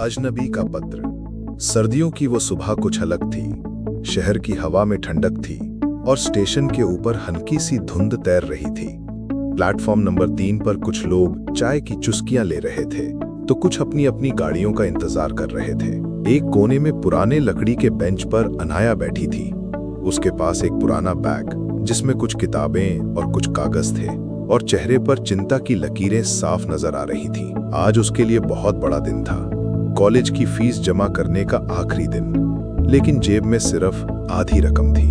अजनबी का पत्र। सर्दियों की वो सुबह कुछ अलग थी। शहर की हवा में ठंडक थी और स्टेशन के ऊपर हल्की सी धुंध तैर रही थी। प्लेटफॉर्म नंबर 3 पर कुछ लोग चाय की चुस्कियां ले रहे थे तो कुछ अपनी अपनी गाड़ियों का इंतजार कर रहे थे। एक कोने में पुराने लकड़ी के बेंच पर अनाया बैठी थी। उसके पास एक पुराना बैग जिसमें कुछ किताबें और कुछ कागज थे और चेहरे पर चिंता की लकीरें साफ नजर आ रही थी। आज उसके लिए बहुत बड़ा दिन था, कॉलेज की फीस जमा करने का आखिरी दिन। लेकिन जेब में सिर्फ आधी रकम थी।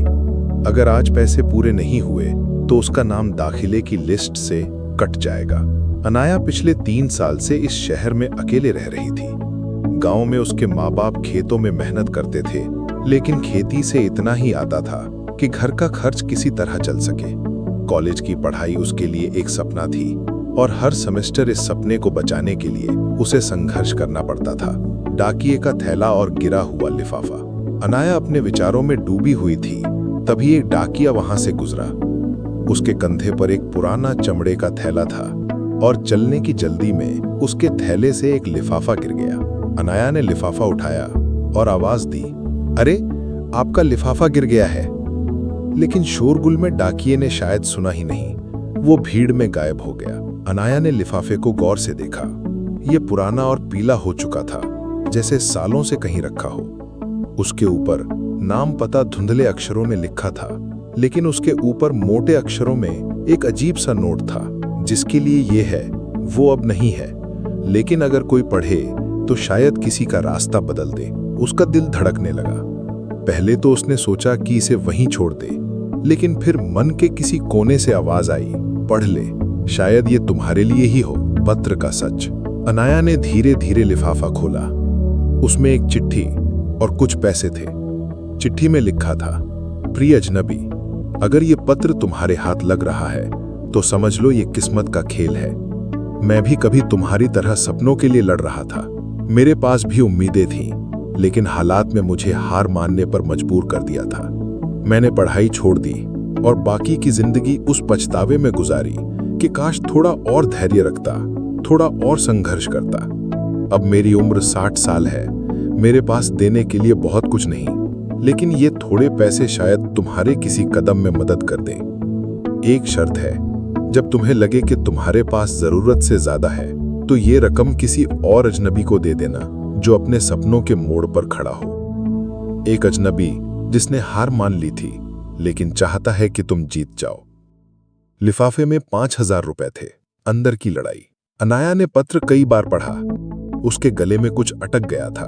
अगर आज पैसे पूरे नहीं हुए तो उसका नाम दाखिले की लिस्ट से कट जाएगा। अनाया पिछले 3 साल से इस शहर में अकेले रह रही थी। गांव में उसके माँ बाप खेतों में मेहनत करते थे, लेकिन खेती से इतना ही आता था कि घर का खर्च किसी तरह चल सके। कॉलेज की पढ़ाई उसके लिए एक सपना थी और हर सेमेस्टर इस सपने को बचाने के लिए उसे संघर्ष करना पड़ता था। डाकिये का थैला और गिरा हुआ लिफाफा। अनाया अपने विचारों में डूबी हुई थी, तभी एक डाकिया वहां से गुजरा। उसके कंधे पर एक पुराना चमड़े का थैला था और चलने की जल्दी में उसके थैले से एक लिफाफा गिर गया। अनाया ने लिफाफा उठाया और आवाज दी, अरे, आपका लिफाफा गिर गया है। लेकिन शोरगुल में डाकिये ने शायद सुना ही नहीं। वो भीड़ में गायब हो गया। अनाया ने लिफाफे को गौर से देखा। ये पुराना और पीला हो चुका था, जैसे सालों से कहीं रखा हो। उसके ऊपर नाम पता धुंधले अक्षरों में लिखा था, लेकिन उसके ऊपर मोटे अक्षरों में एक अजीब सा नोट था, जिसके लिए ये है वो अब नहीं है, लेकिन अगर कोई पढ़े तो शायद किसी का रास्ता बदल दे। उसका दिल धड़कने लगा। पहले तो उसने सोचा कि इसे वहीं छोड़ दे, लेकिन फिर मन के किसी कोने से आवाज आई, पढ़ ले, शायद ये तुम्हारे लिए ही हो। पत्र का सच। अनाया ने धीरे धीरे लिफाफा खोला। उसमें एक चिट्ठी और कुछ पैसे थे। चिट्ठी में लिखा था, प्रिय अजनबी, अगर ये पत्र तुम्हारे हाथ लग रहा है तो समझ लो ये किस्मत का खेल है। मैं भी कभी तुम्हारी तरह सपनों के लिए लड़ रहा था। मेरे पास भी उम्मीदें थीं, लेकिन हालात में मुझे हार मानने पर मजबूर कर दिया था। मैंने पढ़ाई छोड़ दी और बाकी की जिंदगी उस पछतावे में गुजारी कि काश थोड़ा और धैर्य रखता, थोड़ा और संघर्ष करता। अब मेरी उम्र 60 साल है। मेरे पास देने के लिए बहुत कुछ नहीं, लेकिन ये थोड़े पैसे शायद तुम्हारे किसी कदम में मदद कर दें। एक शर्त है, जब तुम्हें लगे कि तुम्हारे पास जरूरत से ज्यादा है तो ये रकम किसी और अजनबी को दे देना जो अपने सपनों के मोड़ पर खड़ा हो। एक अजनबी जिसने हार मान ली थी, लेकिन चाहता है कि तुम जीत जाओ। लिफाफे में 5000 रुपए थे। अंदर की लड़ाई। अनाया ने पत्र कई बार पढ़ा। उसके गले में कुछ अटक गया था।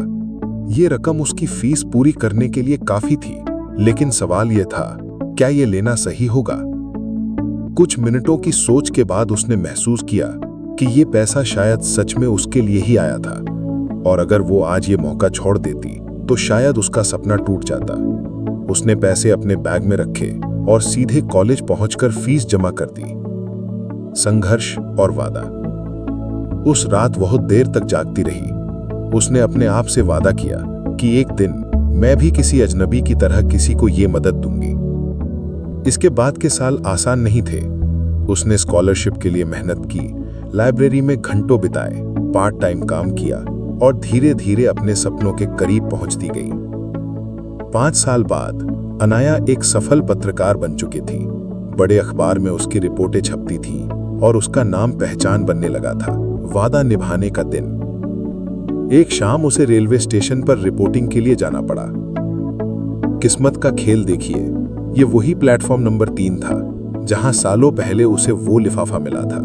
ये रकम उसकी फीस पूरी करने के लिए काफी थी, लेकिन सवाल यह था, क्या ये लेना सही होगा? कुछ मिनटों की सोच के बाद उसने महसूस किया कि ये पैसा शायद सच में उसके लिए ही आया था, और अगर वो आज ये मौका छोड़ देती तो शायद उसका सपना टूट जाता। उसने पैसे अपने बैग में रखे और सीधे कॉलेज पहुंचकर फीस जमा कर दी। संघर्ष और वादा। उस रात बहुत देर तक जागती रही। उसने अपने आप से वादा किया कि एक दिन मैं भी किसी अजनबी की तरह किसी को ये मदद दूंगी। इसके बाद के साल आसान नहीं थे। उसने स्कॉलरशिप के लिए मेहनत की, लाइब्रेरी में घंटों बिताए, पार्ट टाइम काम किया और धीरे धीरे अपने सपनों के करीब पहुंचती गई। 5 साल बाद अनाया एक सफल पत्रकार बन चुकी थी। बड़े अखबार में उसकी रिपोर्टें छपती थीं और उसका नाम पहचान बनने लगा था। वादा निभाने का दिन। एक शाम उसे रेलवे स्टेशन पर रिपोर्टिंग के लिए जाना पड़ा। किस्मत का खेल देखिए, ये वही प्लेटफॉर्म नंबर 3 था जहां सालों पहले उसे वो लिफाफा मिला था।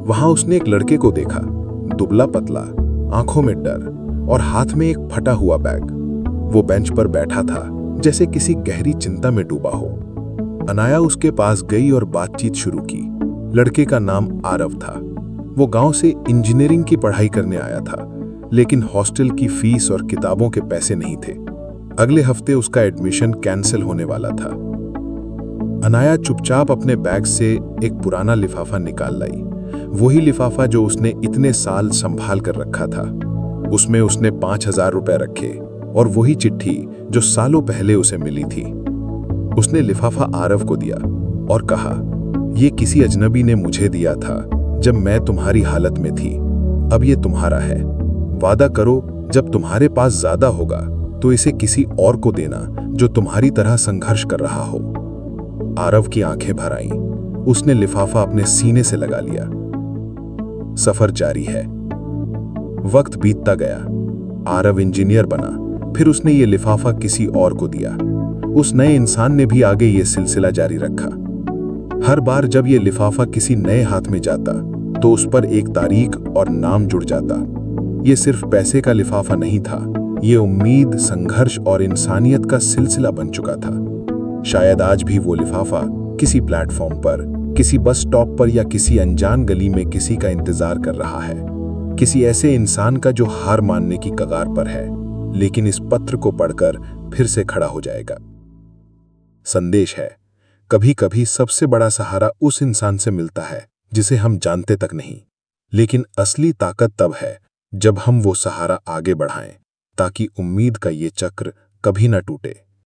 वहां उसने एक लड़के को देखा, दुबला पतला, आंखों में डर और हाथ में एक फटा हुआ बैग। वो बेंच पर बैठा था जैसे किसी गहरी चिंता में डूबा हो। अनाया उसके पास गई और बातचीत शुरू की। लड़के का नाम आरव था। वो गांव से इंजीनियरिंग की पढ़ाई करने आया था, लेकिन हॉस्टल की फीस और किताबों के पैसे नहीं थे। अगले हफ्ते उसका एडमिशन कैंसिल होने वाला था। अनाया चुपचाप अपने बैग से एक पुराना लिफाफा निकाल लाई। वही लिफाफा जो उसने इतने साल संभाल कर रखा था। उसमें उसने 5000 रुपए रखे और वही चिट्ठी जो सालों पहले उसे मिली थी। उसने लिफाफा आरव को दिया और कहा, ये किसी अजनबी ने मुझे दिया था जब मैं तुम्हारी हालत में थी। अब ये तुम्हारा है। वादा करो जब तुम्हारे पास ज्यादा होगा तो इसे किसी और को देना जो तुम्हारी तरह संघर्ष कर रहा हो। आरव की आंखें भर आईं। उसने लिफाफा अपने सीने से लगा लिया। सफर जारी है। वक्त बीतता गया। आरव इंजीनियर बना, फिर उसने ये लिफाफा किसी और को दिया। उस नए इंसान ने भी आगे ये सिलसिला जारी रखा। हर बार जब ये लिफाफा किसी नए हाथ में जाता तो उस पर एक तारीख और नाम जुड़ जाता। ये सिर्फ पैसे का लिफाफा नहीं था, ये उम्मीद, संघर्ष और इंसानियत का सिलसिला बन चुका था। शायद आज भी वो लिफाफा किसी प्लेटफॉर्म पर, किसी बस स्टॉप पर या किसी अनजान गली में किसी का इंतजार कर रहा है, किसी ऐसे इंसान का जो हार मानने की कगार पर है, लेकिन इस पत्र को पढ़कर फिर से खड़ा हो जाएगा। संदेश है, कभी कभी सबसे बड़ा सहारा उस इंसान से मिलता है जिसे हम जानते तक नहीं, लेकिन असली ताकत तब है जब हम वो सहारा आगे बढ़ाएं, ताकि उम्मीद का ये चक्र कभी न टूटे।